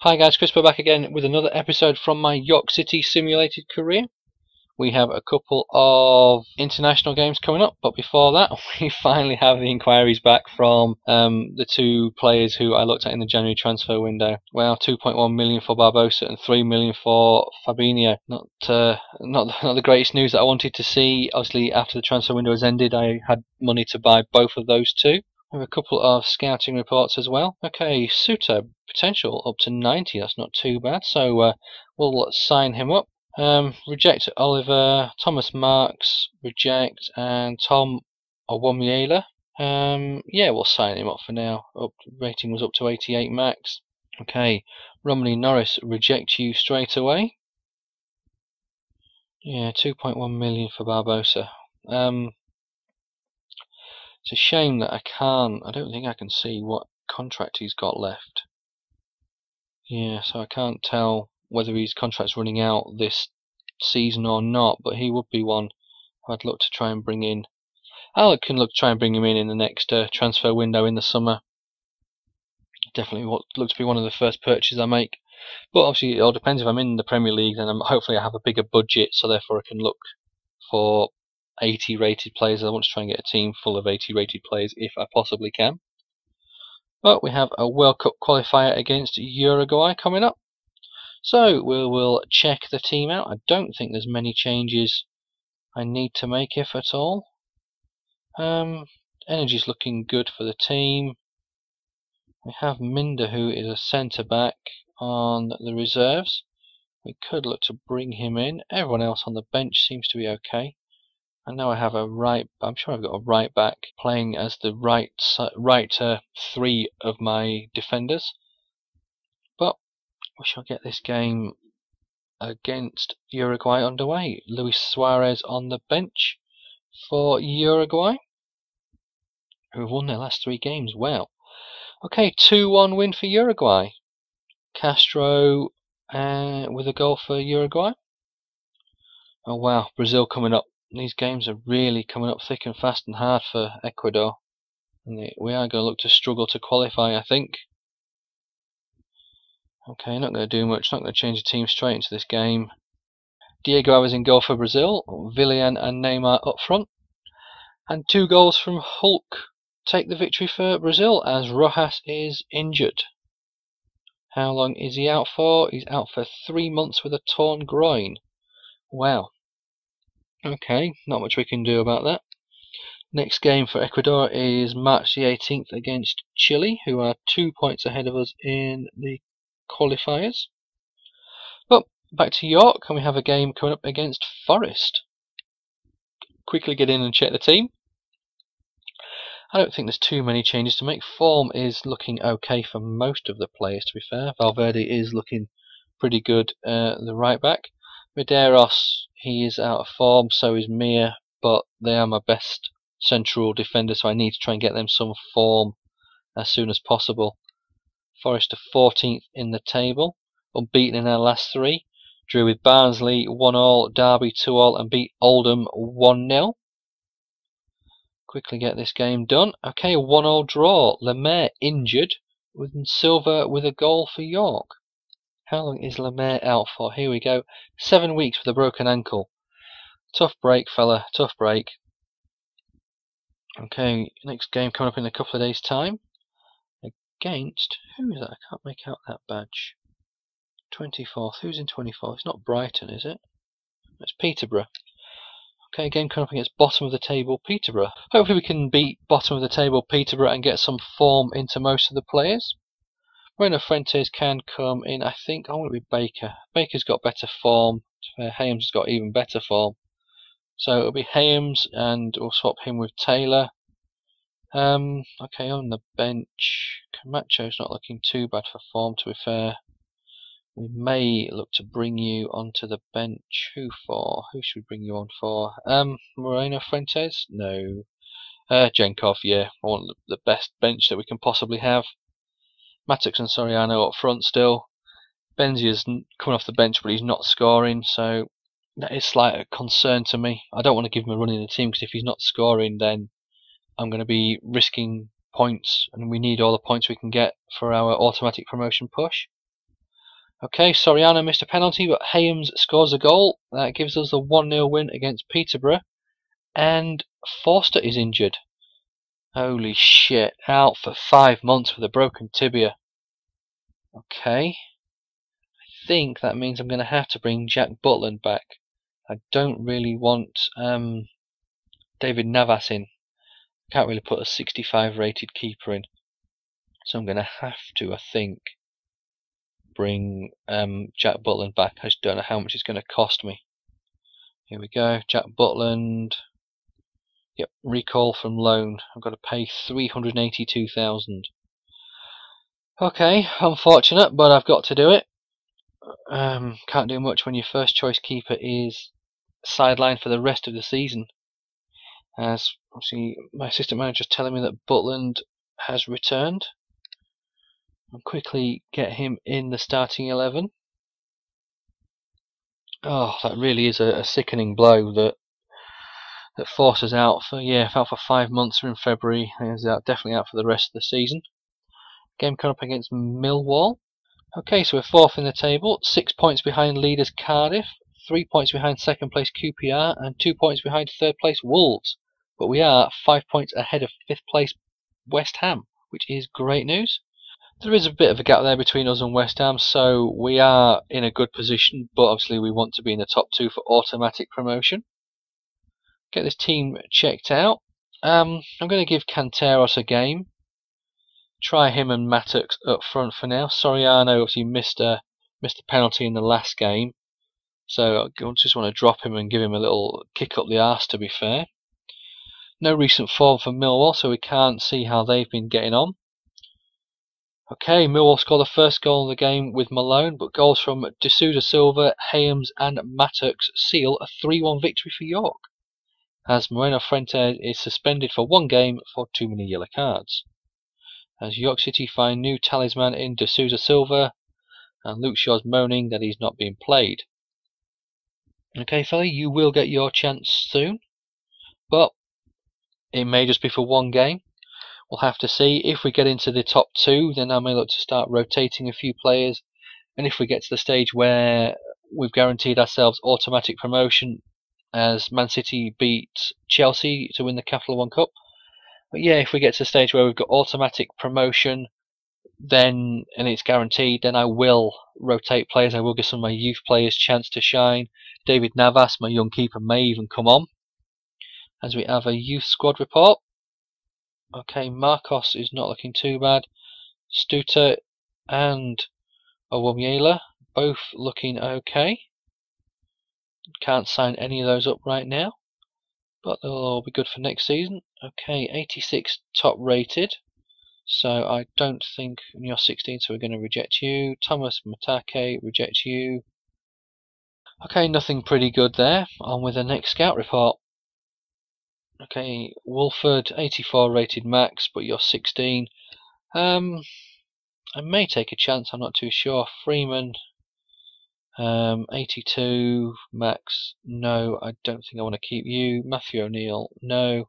Hi guys, Chris back again with another episode from my York City simulated career. We have a couple of international games coming up, but before that we finally have the inquiries back from the two players who I looked at in the January transfer window. Well, 2.1 million for Barbosa and 3 million for Fabinho. Not the greatest news that I wanted to see. Obviously, after the transfer window has ended, I had money to buy both of those two. We have a couple of scouting reports as well. Okay, Suter, potential up to 90, that's not too bad, so we'll sign him up. Reject Oliver, Thomas Marks, reject, and Tom Owamiela. Yeah, we'll sign him up for now. Rating was up to 88 max. Okay, Romney Norris, reject you straight away. Yeah, 2.1 million for Barbosa. It's a shame that I don't think I can see what contract he's got left. Yeah, so I can't tell whether his contract's running out this season or not, but he would be one I'd look to try and bring in. I can look to try and bring him in the next transfer window in the summer. Definitely look to be one of the first purchases I make. But obviously it all depends. If I'm in the Premier League, then hopefully I have a bigger budget, so therefore I can look for 80 rated players. I want to try and get a team full of 80 rated players if I possibly can. But we have a World Cup qualifier against Uruguay coming up. So we'll check the team out. I don't think there's many changes I need to make, if at all. Energy's looking good for the team. We have Minder, who is a centre back on the reserves. We could look to bring him in. Everyone else on the bench seems to be okay. And now I have a I'm sure I've got a right back playing as the right three of my defenders. But we shall get this game against Uruguay underway. Luis Suarez on the bench for Uruguay, who have won their last 3 games. Well, okay, 2-1 win for Uruguay. Castro with a goal for Uruguay. Oh wow, Brazil coming up. These games are really coming up thick and fast and hard for Ecuador. And we are going to look to struggle to qualify, I think. Okay, not going to do much, not going to change the team straight into this game. Diego Alves in goal for Brazil, Willian and Neymar up front. And 2 goals from Hulk take the victory for Brazil as Rojas is injured. How long is he out for? He's out for 3 months with a torn groin. Wow. Okay, not much we can do about that. Next game for Ecuador is March the 18th against Chile, who are 2 points ahead of us in the qualifiers. But back to York, and we have a game coming up against Forest. Quickly get in and check the team. I don't think there's too many changes to make. Form is looking okay for most of the players, to be fair. Valverde is looking pretty good, the right back. Medeiros, he is out of form, so is Mir, but they are my best central defender, so I need to try and get them some form as soon as possible. Forest are 14th in the table, unbeaten in our last 3. Drew with Barnsley 1-1, Derby 2-2, and beat Oldham 1-0. Quickly get this game done. Okay, 1-1 draw. Lemaire injured, with Silva with a goal for York. How long is Lemaire out for? Here we go. 7 weeks with a broken ankle. Tough break, fella. Tough break. Okay, next game coming up in a couple of days' time. Against... who is that? I can't make out that badge. 24th. Who's in 24th? It's not Brighton, is it? It's Peterborough. Okay, game coming up against bottom of the table Peterborough. Hopefully we can beat bottom of the table Peterborough and get some form into most of the players. Moreno Fuentes can come in. I think I want to be Baker. Baker's got better form. Hayham's got even better form. So it'll be Hayham's, and we'll swap him with Taylor. Okay, on the bench, Camacho's not looking too bad for form, to be fair. We may look to bring you onto the bench. Who for? Who should we bring you on for? Moreno Fuentes? No. Jenkov, yeah. I want the best bench that we can possibly have. Mattox and Soriano up front still. Benzia's coming off the bench, but he's not scoring, so that is slight concern to me. I don't want to give him a run in the team, because if he's not scoring, then I'm going to be risking points, and we need all the points we can get for our automatic promotion push. Okay, Soriano missed a penalty, but Hayams scores a goal. That gives us the 1-0 win against Peterborough. And Forster is injured. Holy shit, out for 5 months with a broken tibia. Okay, I think that means I'm going to have to bring Jack Butland back. I don't really want David Navas in. Can't really put a 65 rated keeper in. So I'm going to have to, I think, bring Jack Butland back. I just don't know how much it's going to cost me. Here we go, Jack Butland. Yep, recall from loan. I've got to pay 382,000. Okay, unfortunate, but I've got to do it. Can't do much when your first choice keeper is sidelined for the rest of the season. As obviously my assistant manager is telling me that Butland has returned. I'll quickly get him in the starting 11. Oh, that really is a sickening blow that forces out for out for 5 months in February and is definitely out for the rest of the season. Game coming up against Millwall. Okay, so we're fourth in the table, 6 points behind leaders Cardiff, 3 points behind second place QPR, and 2 points behind third place Wolves. But we are 5 points ahead of fifth place West Ham, which is great news. There is a bit of a gap there between us and West Ham, so we are in a good position, but obviously we want to be in the top 2 for automatic promotion. Get this team checked out. I'm going to give Canteros a game. Try him and Mattox up front for now. Soriano obviously missed a penalty in the last game, so I just want to drop him and give him a little kick up the arse, to be fair. No recent form for Millwall, so we can't see how they've been getting on. Okay, Millwall scored the first goal of the game with Malone, but goals from D'Souza Silva, Hayams and Mattox seal a 3-1 victory for York, as Moreno Fuentes is suspended for 1 game for too many yellow cards. As York City find new talisman in D'Souza Silva, and Luke Shaw's moaning that he's not being played. Okay, fella, you will get your chance soon, but it may just be for 1 game. We'll have to see. If we get into the top 2, then I may look to start rotating a few players, and if we get to the stage where we've guaranteed ourselves automatic promotion, as Man City beat Chelsea to win the Capital One Cup. But yeah, if we get to the stage where we've got automatic promotion, then and it's guaranteed, then I will rotate players. I will give some of my youth players chance to shine. David Navas, my young keeper, may even come on. As we have a youth squad report. Okay, Marcos is not looking too bad. Stuter and Owomyela both looking okay. Can't sign any of those up right now, but they'll all be good for next season. Okay, 86 top rated. So I don't think you're 16, so we're going to reject you. Thomas Matake, reject you. Okay, nothing pretty good there. On with the next scout report. Okay, Wolford, 84 rated max, but you're 16. I may take a chance, I'm not too sure. Freeman, 82 max. No, I don't think I want to keep you. Matthew O'Neill, no.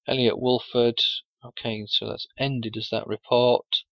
Elliot Wolford. Okay, so that's ended as that report.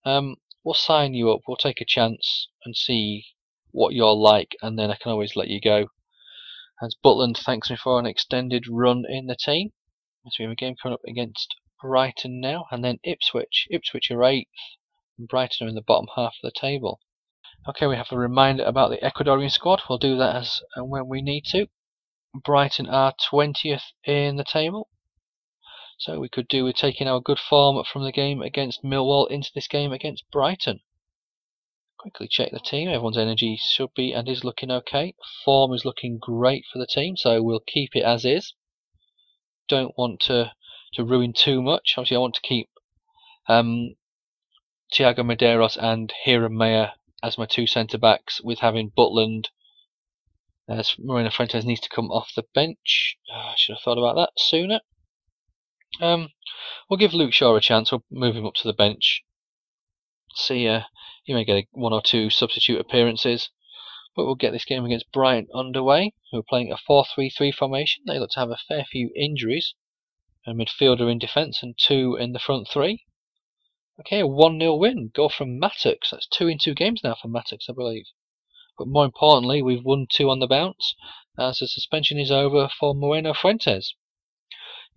We'll sign you up. We'll take a chance and see what you're like, and then I can always let you go. As Butland thanks me for an extended run in the team. So we have a game coming up against Brighton now, and then Ipswich. Ipswich are 8th, and Brighton are in the bottom half of the table. Okay, we have a reminder about the Ecuadorian squad. We'll do that as and when we need to. Brighton are 20th in the table. So we could do with taking our good form from the game against Millwall into this game against Brighton. Quickly check the team. Everyone's energy should be and is looking okay. Form is looking great for the team, so we'll keep it as is. Don't want to ruin too much. Obviously, I want to keep Thiago Medeiros and Hiram Mayer as my 2 centre-backs, with having Butland, as Moreno Fuentes needs to come off the bench. I should have thought about that sooner. We'll give Luke Shaw a chance. We'll move him up to the bench. See, he may get 1 or 2 substitute appearances, but we'll get this game against Brighton underway, who are playing a 4-3-3 formation. They look to have a fair few injuries. A midfielder in defence and 2 in the front 3. Okay, a 1-0 win. Goal from Mattox. That's 2 in 2 games now for Mattox, I believe. But more importantly, we've won 2 on the bounce, as the suspension is over for Moreno Fuentes.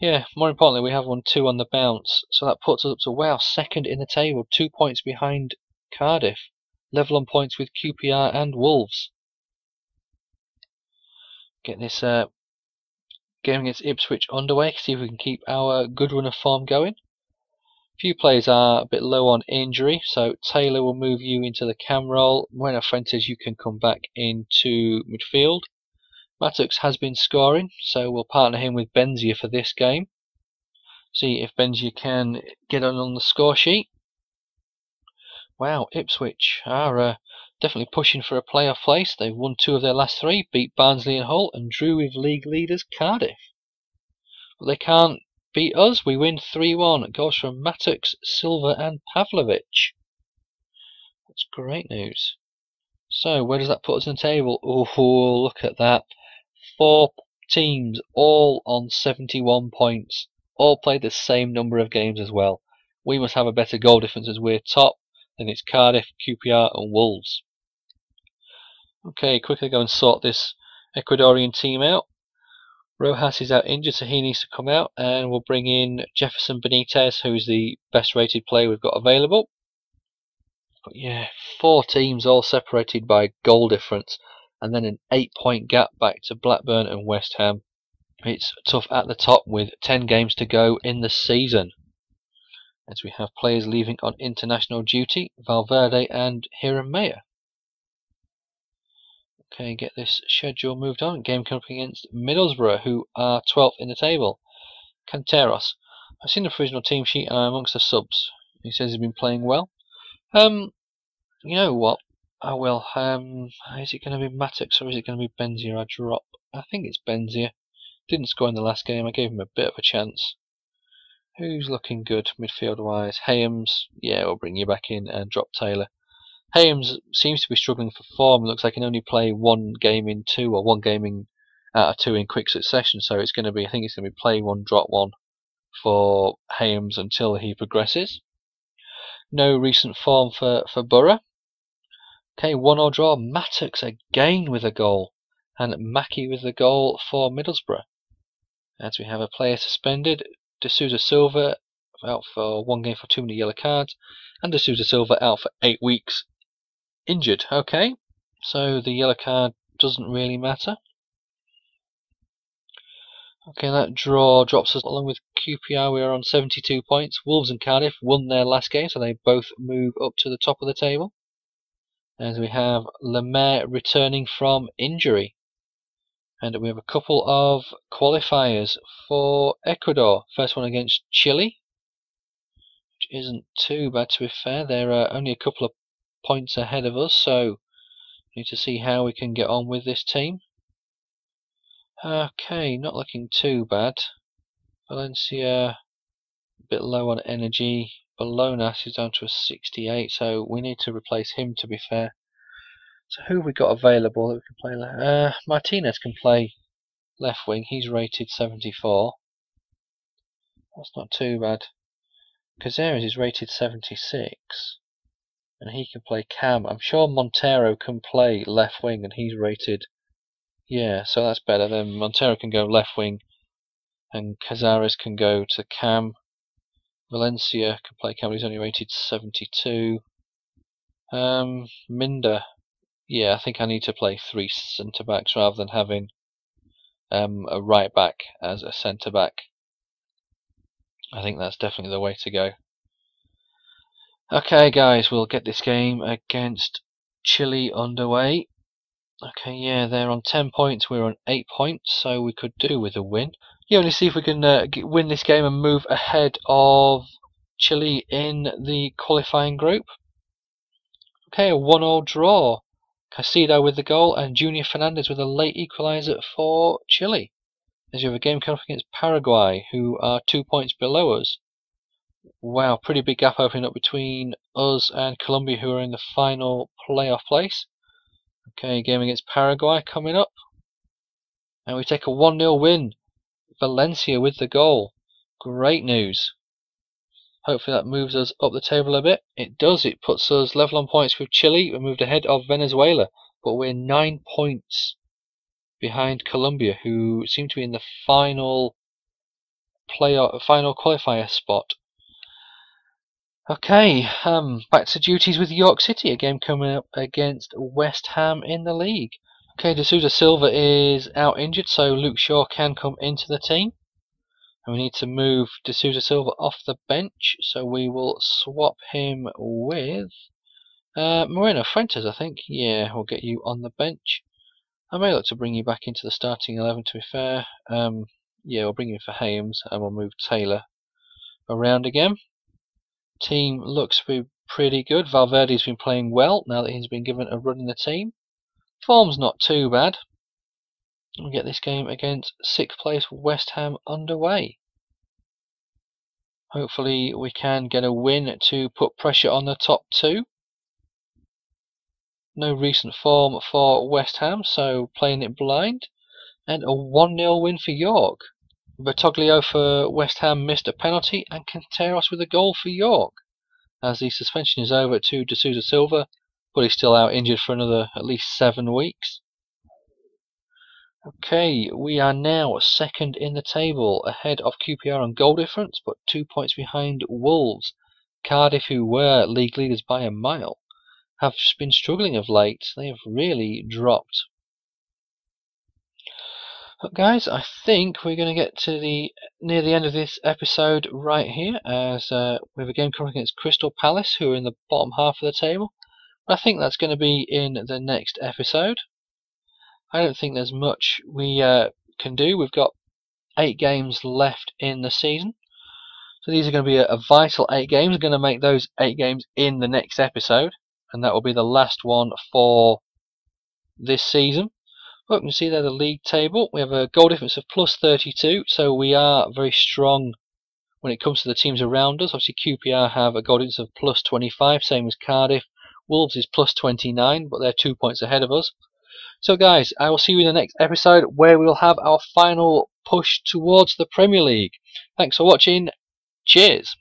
Yeah, more importantly, we have won 2 on the bounce, so that puts us up to, wow, second in the table, 2 points behind Cardiff, level on points with QPR and Wolves. Get this game against Ipswich underway, see if we can keep our good run of form going. A few players are a bit low on injury, so Taylor will move you into the cam role. Moreno Fuentes, you can come back into midfield. Mattox has been scoring, so we'll partner him with Benzia for this game. See if Benzia can get on the score sheet. Wow, Ipswich are definitely pushing for a playoff place. They've won 2 of their last 3, beat Barnsley and Hull, and drew with league leaders Cardiff. But they can't beat us. We win 3-1. It goes from Mattox, Silva, and Pavlovic. That's great news. So, where does that put us in the table? Oh, look at that. 4 teams, all on 71 points. All played the same number of games as well. We must have a better goal difference as we're top. Then it's Cardiff, QPR, and Wolves. Okay, quickly go and sort this Ecuadorian team out. Rojas is out injured, so he needs to come out, and we'll bring in Jefferson Benitez, who's the best rated player we've got available. But yeah, 4 teams all separated by goal difference, and then an 8-point gap back to Blackburn and West Ham. It's tough at the top with 10 games to go in the season, as we have players leaving on international duty, Valverde and Hiram Mayer. Okay, get this schedule moved on. Game coming up against Middlesbrough, who are 12th in the table. Canteros. I've seen the provisional team sheet amongst the subs. He says he's been playing well. You know what? I will. Is it going to be Mattox or is it going to be Benzia? I drop. I think it's Benzia. Didn't score in the last game. I gave him a bit of a chance. Who's looking good midfield wise? Hayams. Yeah, we'll bring you back in and drop Taylor. Hayams seems to be struggling for form. Looks like he can only play 1 game in 2 or 1 game out of 2 in quick succession. So it's going to be. I think it's going to be play 1, drop 1 for Hayams until he progresses. No recent form for Borough. Okay, 1-1 draw. Mattox again with a goal, and Mackie with the goal for Middlesbrough. As we have a player suspended, D'Souza Silva out for 1 game for 2 many yellow cards, and D'Souza Silva out for 8 weeks. Injured. Okay, so the yellow card doesn't really matter. Okay, that draw drops us along with QPR. We are on 72 points. Wolves and Cardiff won their last game, so they both move up to the top of the table. As we have Lemaire returning from injury. And we have a couple of qualifiers for Ecuador. First one against Chile, which isn't too bad to be fair. They're only a couple of points ahead of us, so we need to see how we can get on with this team. Okay, not looking too bad. Valencia, a bit low on energy. Balonas is down to a 68, so we need to replace him, to be fair. So who have we got available that we can play left? Martinez can play left wing. He's rated 74. That's not too bad. Caceres is rated 76, and he can play cam. I'm sure Montero can play left wing, and he's rated. Yeah, so that's better. Then Montero can go left wing, and Caceres can go to cam. Valencia can play cam. He's only rated 72. Minder. Yeah, I think I need to play 3 centre backs rather than having a right back as a centre back. I think that's definitely the way to go. Okay, guys, we'll get this game against Chile underway. Okay, yeah, they're on 10 points. We're on 8 points, so we could do with a win. Yeah, let's see if we can win this game and move ahead of Chile in the qualifying group. Okay, a 1-1 draw. Casido with the goal and Junior Fernandez with a late equaliser for Chile. As you have a game coming up against Paraguay, who are 2 points below us. Wow, pretty big gap opening up between us and Colombia, who are in the final playoff place. Okay, game against Paraguay coming up. And we take a 1-0 win. Valencia with the goal. Great news. Hopefully that moves us up the table a bit. It does. It puts us level on points with Chile. We moved ahead of Venezuela, but we're 9 points behind Colombia, who seem to be in the final qualifier spot. Okay, back to duties with York City, a game coming up against West Ham in the league. Okay, D'Souza Silva is out injured, so Luke Shaw can come into the team. And we need to move D'Souza Silva off the bench, so we will swap him with Moreno Fuentes, I think. Yeah, we'll get you on the bench. I may look to bring you back into the starting 11, to be fair. Yeah, we'll bring you for Hayes, and we'll move Taylor around again. Team looks to be pretty good. Valverde's been playing well now that he's been given a run in the team. Form's not too bad. We'll get this game against 6th place West Ham underway. Hopefully we can get a win to put pressure on the top two. No recent form for West Ham, so playing it blind. And a 1-0 win for York. Bertoglio for West Ham missed a penalty, and Quinteros with a goal for York. As the suspension is over to D'Souza Silva, but he's still out injured for another at least 7 weeks. Okay, we are now second in the table, ahead of QPR on goal difference, but 2 points behind Wolves. Cardiff, who were league leaders by a mile, have been struggling of late. They have really dropped. But guys, I think we're going to get to near the end of this episode right here, as we have a game coming against Crystal Palace, who are in the bottom half of the table. But I think that's going to be in the next episode. I don't think there's much we can do. We've got 8 games left in the season, so these are going to be a vital 8 games. We're going to make those 8 games in the next episode, and that will be the last one for this season. But you can see there the league table. We have a goal difference of plus 32, so we are very strong when it comes to the teams around us. Obviously QPR have a goal difference of plus 25, same as Cardiff. Wolves is plus 29, but they're 2 points ahead of us. So guys, I will see you in the next episode, where we will have our final push towards the Premier League. Thanks for watching. Cheers.